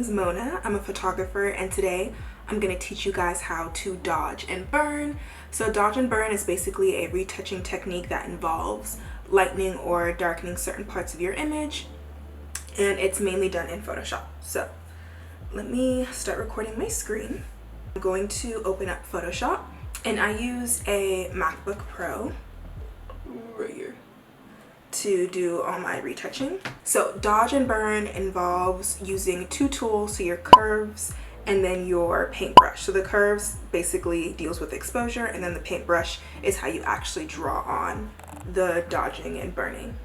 name's Mona. I'm a photographer, and today I'm going to teach you guys how to dodge and burn. So dodge and burn is basically a retouching technique that involves lightening or darkening certain parts of your image, and it's mainly done in Photoshop. So let me start recording my screen. I'm going to open up Photoshop, and I use a MacBook Pro right here to do all my retouching. So dodge and burn involves using two tools, so your curves and then your paintbrush. So the curves basically deals with exposure, and then the paintbrush is how you actually draw on the dodging and burning.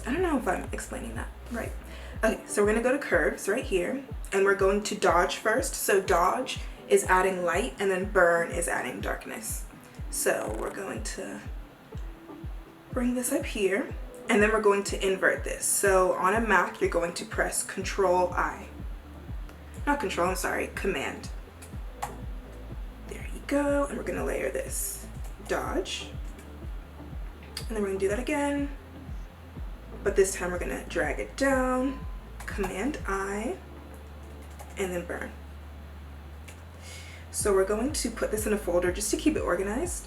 I don't know if I'm explaining that right. Okay, so we're gonna go to curves right here, and we're going to dodge first. So dodge is adding light, and then burn is adding darkness. So we're going to bring this up here, and then we're going to invert this. So on a Mac, you're going to press Control-I. Not Control, I'm sorry, Command. There you go, and we're gonna layer this. Dodge. And then we're gonna do that again. But this time we're gonna drag it down, Command-I, and then burn. So we're going to put this in a folder just to keep it organized.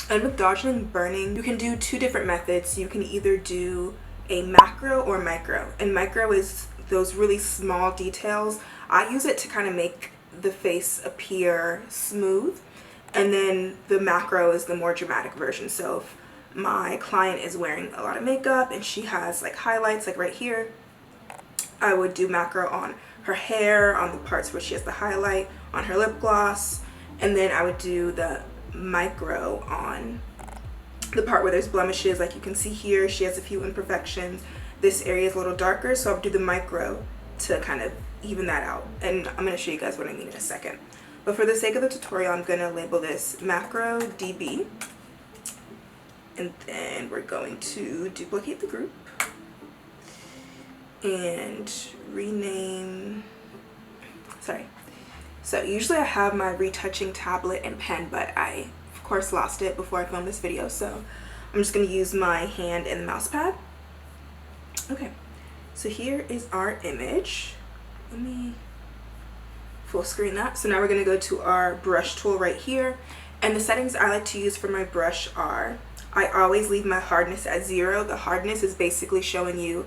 And with dodging and burning, you can do two different methods. You can either do a macro or micro. And micro is those really small details. I use it to kind of make the face appear smooth. And then the macro is the more dramatic version. So if my client is wearing a lot of makeup and she has like highlights like right here, I would do macro on her hair, on the parts where she has the highlight, on her lip gloss, and then I would do the micro on the part where there's blemishes. Like you can see here, she has a few imperfections. This area is a little darker, so I'll do the micro to kind of even that out. And I'm going to show you guys what I mean in a second. But for the sake of the tutorial, I'm going to label this macro DB. And then we're going to duplicate the group and rename, sorry. So usually I have my retouching tablet and pen, but I of course lost it before I filmed this video, so I'm just going to use my hand and the mouse pad. Okay, so here is our image. Let me full screen that. So now we're going to go to our brush tool right here, and the settings I like to use for my brush are, I always leave my hardness at 0. The hardness is basically showing you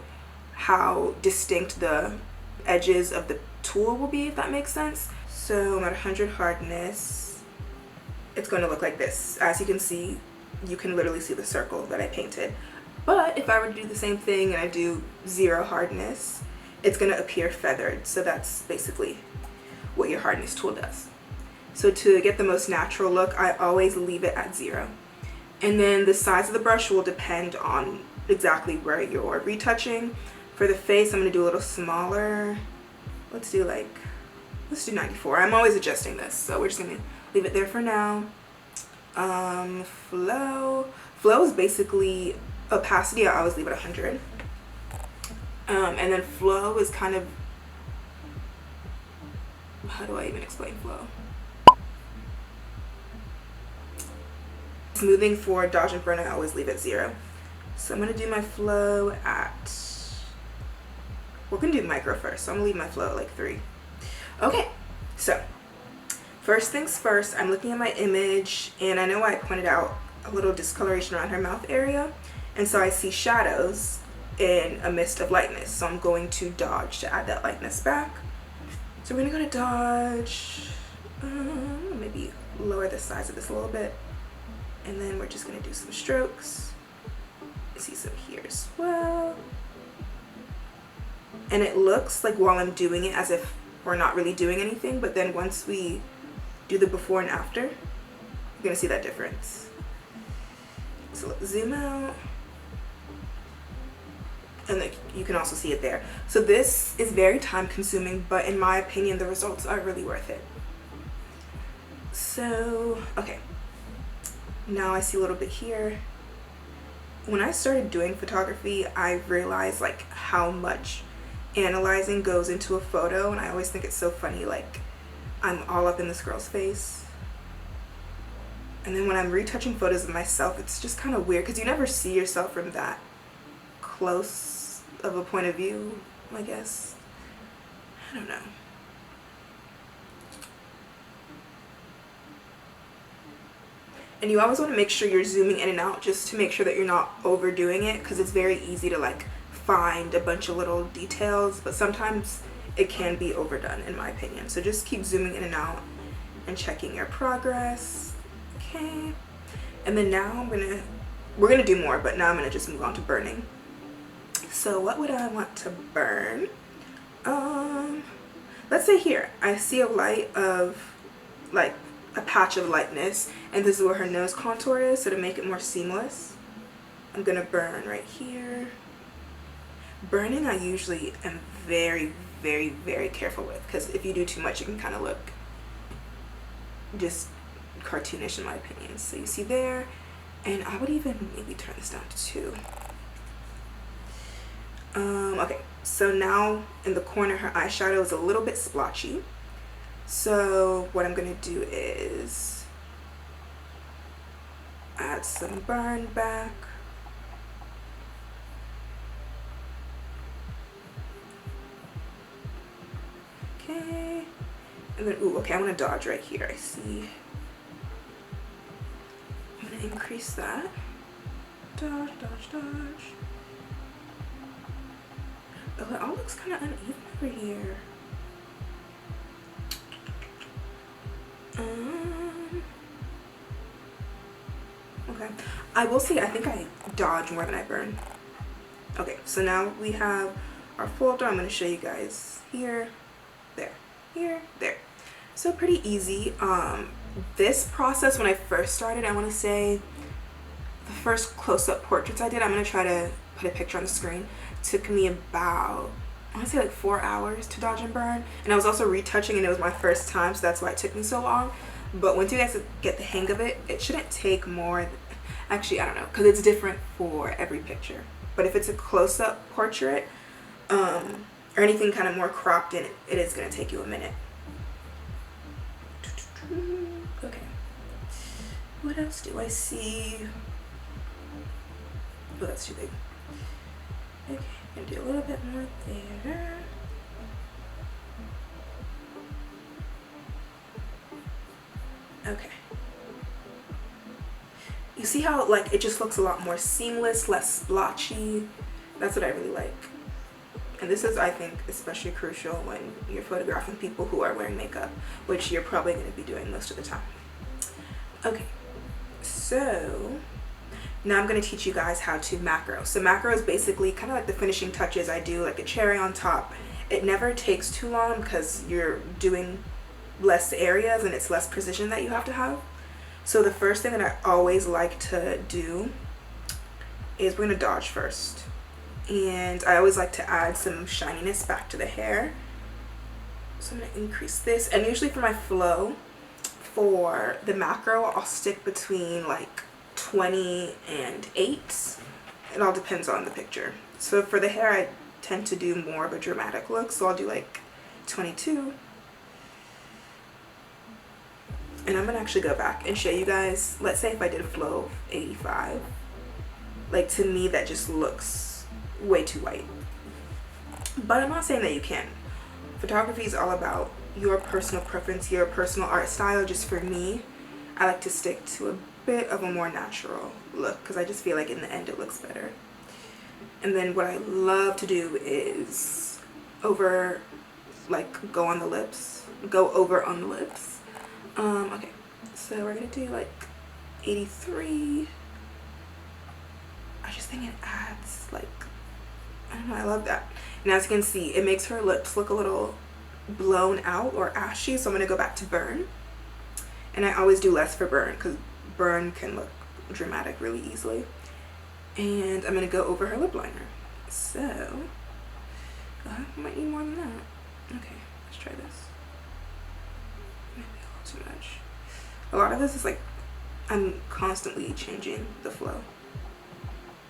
how distinct the edges of the tool will be, if that makes sense. So I'm at 100 hardness. It's going to look like this. As you can see, you can literally see the circle that I painted. But if I were to do the same thing and I do 0 hardness, it's going to appear feathered. So that's basically what your hardness tool does. So to get the most natural look, I always leave it at 0. And then the size of the brush will depend on exactly where you're retouching. For the face, I'm going to do a little smaller. Let's do 94. I'm always adjusting this, so we're just going to leave it there for now. Flow is basically opacity. I always leave it 100. And then flow is kind of, how do I even explain flow? Smoothing for dodge and burn, I always leave it 0. So I'm going to do my flow at, we're going to do micro first, so I'm going to leave my flow at like 3. Okay, so first things first, I'm looking at my image, and I know I pointed out a little discoloration around her mouth area, and so I see shadows in a mist of lightness, so I'm going to dodge to add that lightness back. So we're going to go to dodge, maybe lower the size of this a little bit, and then we're just going to do some strokes. I see some here as well. And it looks like while I'm doing it as if we're not really doing anything, but then once we do the before and after, you're going to see that difference. So let's zoom out. And then you can also see it there. So this is very time consuming, but in my opinion, the results are really worth it. So, okay. Now I see a little bit here. When I started doing photography, I realized like how much analyzing goes into a photo, and I always think it's so funny, like I'm all up in this girl's face, and then when I'm retouching photos of myself, it's just kind of weird because you never see yourself from that close of a point of view, I guess. I don't know. And you always want to make sure you're zooming in and out just to make sure that you're not overdoing it, because it's very easy to like find a bunch of little details, but sometimes it can be overdone in my opinion. So just keep zooming in and out and checking your progress. Okay. And then now we're gonna do more, but now I'm gonna just move on to burning. So what would I want to burn? Let's say here I see a light of like a patch of lightness, and this is where her nose contour is, so to make it more seamless I'm gonna burn right here. Burning I usually am very careful with, because if you do too much it can kind of look just cartoonish in my opinion. So you see there, and I would even maybe turn this down to 2. Okay, so now in the corner her eyeshadow is a little bit splotchy. So what I'm gonna do is add some burn back. Okay, and then okay, I'm gonna dodge right here. I see. I'm gonna increase that. Dodge. Oh, it all looks kind of uneven over here. Okay, I will say I think I dodge more than I burn. Okay, so now we have our folder. I'm going to show you guys here, there. So pretty easy. This process, when I first started, I want to say the first close-up portraits I did, I'm going to try to put a picture on the screen, took me about, I want to say like 4 hours to dodge and burn. And I was also retouching, and it was my first time, so that's why it took me so long. But once you guys get the hang of it, it shouldn't take more. Actually, I don't know, because it's different for every picture. But if it's a close-up portrait, or anything kind of more cropped in, it is going to take you a minute. Okay. What else do I see? Oh, that's too big. Okay, I'm gonna do a little bit more there. Okay. You see how like it just looks a lot more seamless, less splotchy. That's what I really like. And this is, I think, especially crucial when you're photographing people who are wearing makeup, which you're probably going to be doing most of the time. Okay, so now I'm going to teach you guys how to macro. So macro is basically kind of like the finishing touches I do, like a cherry on top. It never takes too long because you're doing less areas and it's less precision that you have to have. So the first thing that I always like to do is we're going to dodge first. And I always like to add some shininess back to the hair. So I'm going to increase this. And usually for my flow, for the macro, I'll stick between like 20 and 8. It all depends on the picture. So for the hair, I tend to do more of a dramatic look. So I'll do like 22. And I'm going to actually go back and show you guys. Let's say if I did a flow of 85. Like to me, that just looks way too white. But I'm not saying that you can. Photography is all about your personal preference, your personal art style. Just for me, I like to stick to a bit of a more natural look because I just feel like in the end it looks better. And then what I love to do is go over on the lips. Okay, so we're gonna do like 83. I just think it adds like, I don't know, I love that. And as you can see, it makes her lips look a little blown out or ashy, so I'm going to go back to burn. And I always do less for burn because burn can look dramatic really easily. And I'm going to go over her lip liner. So, I might need more than that. Okay, let's try this. Maybe a little too much. A lot of this is like, I'm constantly changing the flow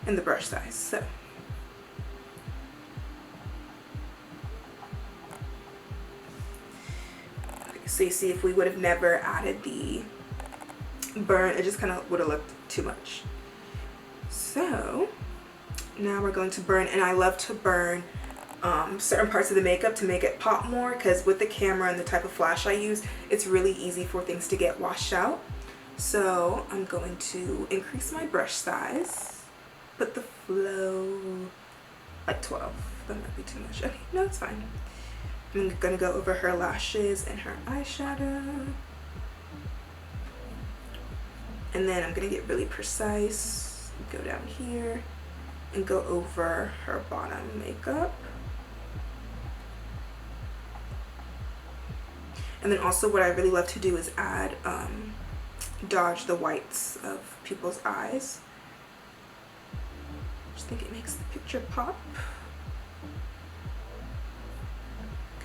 and the brush size, so. So you see, if we would have never added the burn, it just kind of would have looked too much. So now we're going to burn, and I love to burn certain parts of the makeup to make it pop more, because with the camera and the type of flash I use, it's really easy for things to get washed out. So I'm going to increase my brush size, put the flow like 12. That might be too much. Okay, no, it's fine. I'm gonna go over her lashes and her eyeshadow. And then I'm gonna get really precise, go down here and go over her bottom makeup. And then also what I really love to do is add, dodge the whites of people's eyes. I just think it makes the picture pop.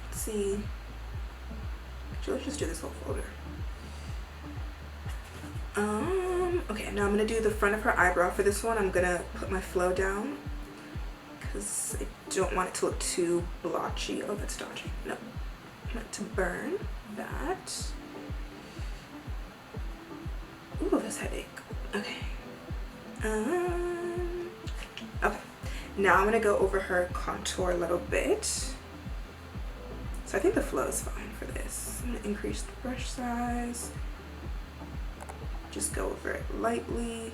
Let's see. Actually, let's just do this whole folder. Okay, now I'm gonna do the front of her eyebrow. For this one, I'm gonna put my flow down because I don't want it to look too blotchy. Oh, that's dodgy. No, I want it to burn that. Ooh, this headache. Okay. Okay. Now I'm gonna go over her contour a little bit. So I think the flow is fine for this. I'm gonna increase the brush size. Just go over it lightly.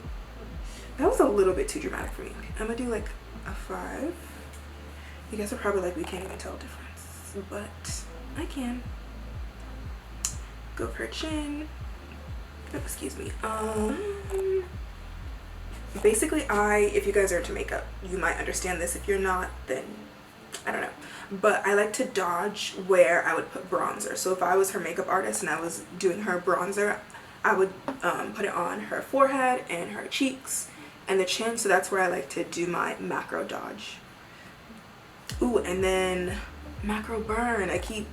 That was a little bit too dramatic for me. I'm gonna do like a 5. You guys are probably like, we can't even tell the difference, but I can. Go for her chin. Oh, excuse me. Basically, if you guys are into makeup, you might understand this. If you're not, then I don't know. But I like to dodge where I would put bronzer. So if I was her makeup artist and I was doing her bronzer, I would put it on her forehead and her cheeks and the chin. So that's where I like to do my macro dodge. Ooh, and then macro burn. I keep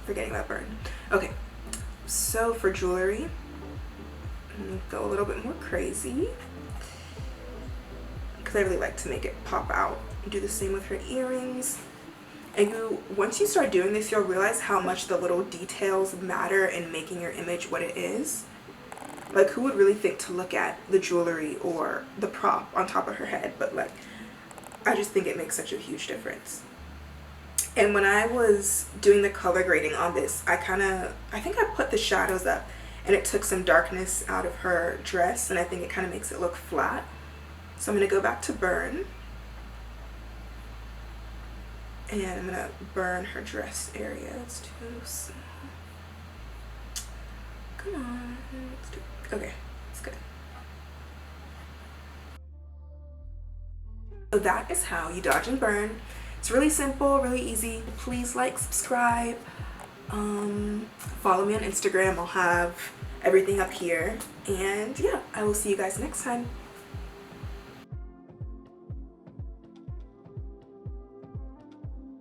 forgetting that burn. Okay, so for jewelry, I'm gonna go a little bit more crazy because I really like to make it pop out. Do the same with her earrings. And once you start doing this, you'll realize how much the little details matter in making your image what it is. Like, who would really think to look at the jewelry or the prop on top of her head? But like, I just think it makes such a huge difference. And when I was doing the color grading on this, I think I put the shadows up and it took some darkness out of her dress, and I think it kind of makes it look flat. So I'm gonna go back to burn. And I'm gonna burn her dress area. It's too small. Come on. Let's do it. Okay, it's good. So that is how you dodge and burn. It's really simple, really easy. Please like, subscribe, follow me on Instagram. I'll have everything up here. And yeah, I will see you guys next time.